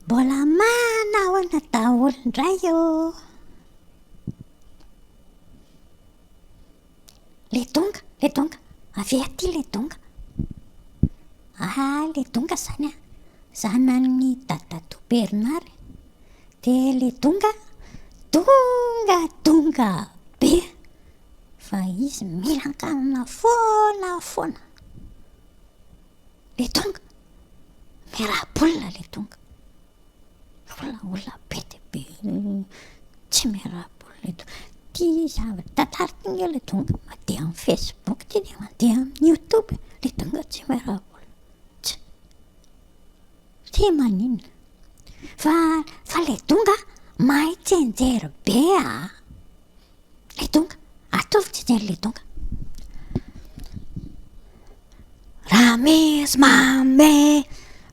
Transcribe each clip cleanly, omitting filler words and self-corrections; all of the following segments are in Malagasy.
Mbola manahona daholo indray io. Le donga, avy aty le donga. Le donga zany zanan'ny Dadato Bernard. De le donga be. Fa izy milankanina foana. Le donga miaraha-bolina le donga. Olona be dia be tsy miaraha-bolina le donga. Tia zavatra tantara le donga. Mandeha amin'ny Facebook tia dia mandeha amin'ny YouTube. Le donga tsy miaraha-bolina. Tia maninona. Fa le donga mahay tsenjery be le donga. Ataovy tsenjery le donga. Raha misy mame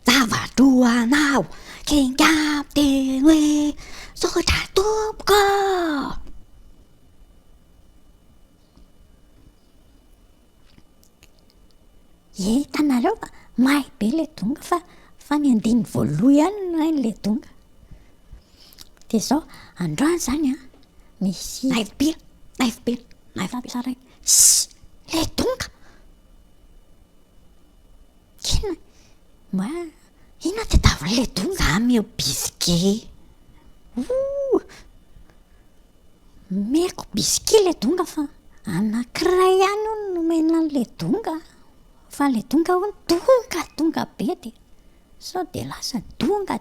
zavadroanao kingam teny hoe sotra tompoko. Hitanareo fa mahay be le donga fa ny andiny voaloha ihany le donga. De zao androany zany misy knife bill. Le donga ina tadiavina le donga. Za meo biscuit. Meko biscuit le donga fa anankiray ihany nomena le donga. Fa le donga donga be de sao de lasa donga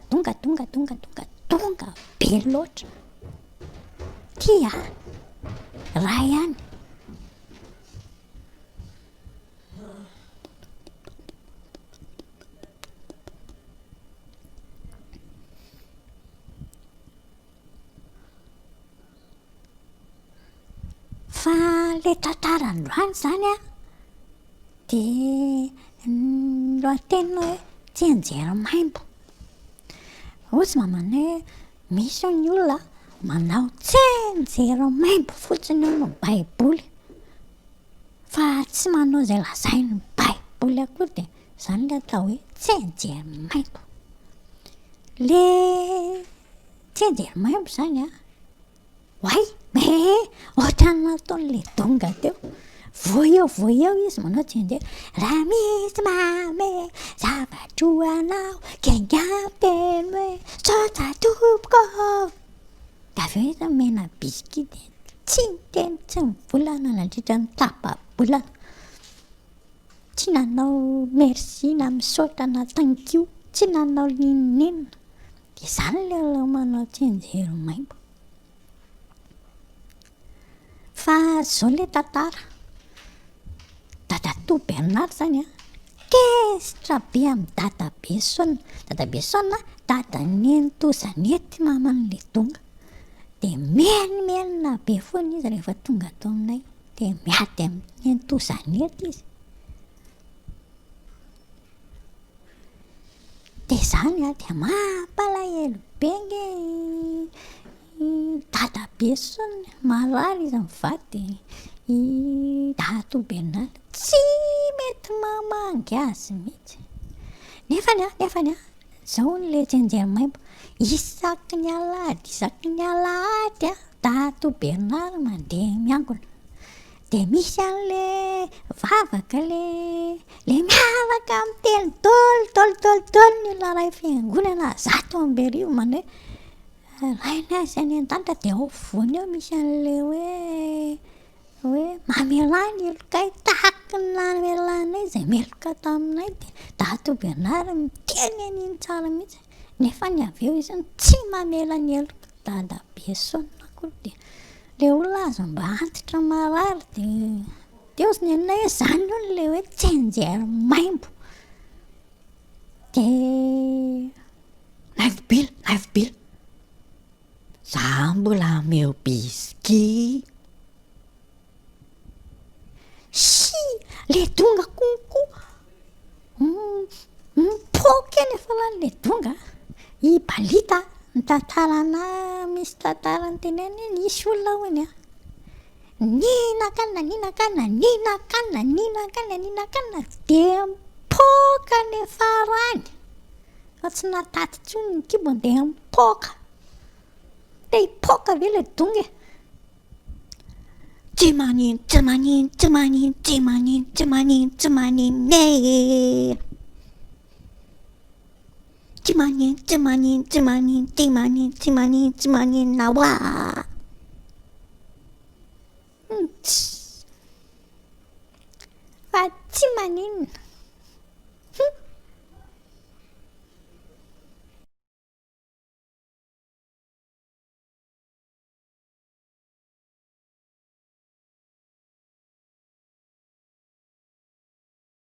be loatra. Tia raha ihany. Fa le tantarandroany zany de lohateny hoe tsenjery maimbo. Ohatsy mamana hoe misy ny olona manao tsenjery maimbo fotsiny io no baiboly. Fa tsy manao izay lazainy baiboly akory de zany le atao hoe tsenjery maimbo. Le tsenjery maimbo zany ohatrany nataon'le donga teo. Voa eo izy manao tsenjery. Raha misy mame zavadroanao kengam teny hoe sotra tompoko. Da avy eo izy mena biscuit de tsy niteny tsy nivolana nandritra ny tapa-bolana. Tsy nanao merci na misaotra na thank you. Tsy nanao ninona. De zany le manao tsenjery maimbo. Fa zao le tantara. Dadato Bernard zany kesitra be amin'ny Dadabe Saona. Dadabe Saona dadan'ny Nentozanety maman'le donga. De mienina be foana izy rehefa tonga tao aminay. De miady amin'ny Nentozanety izy. De zany de mampalahelo be nge Dadabe Saona. Marary izy mivady Dadato Bernard. Tsy mety mamangy azy mihitsy. Nefany zao le tsenjery maimbo. Isaky ny alahady Dadato Bernard mandeha miangona. De misy an'le vavaka le miavaka amin'ny teny dolo la ray fiangonana 100 manao hoe rainy azy any an-danitra de ao voany eo misy an'le hoe mamelany elokay tahaka ny namelanay izay meloka taminay. De Dadato Bernard miteny an'iny tsara mihitsy. Nefa ny avy eo izy tsy mamela ny eloka Dadabe Saona akory. De le olona azo mba antitra marary de ozy ny anay hoe zany io le hoe tsenjery maimbo. De knife bill. Za mbola meo biscuit. Le donga konko mipoky eny efa lany le donga. I balita ny tantarana misy tantarany teneny eny isy olona hoany ninakanina de mipoka ny farany. Tsy nahataty intsony ny kibo andeha mipoaka. De hipoaka ve le dongy? Tsy manino, tsy manino, tsy manino, tsy manino, tsy manino, tsy manino e. Tsy manino, tsy manino, tsy manino, tsy manino, tsy manino, tsy manino na hoa.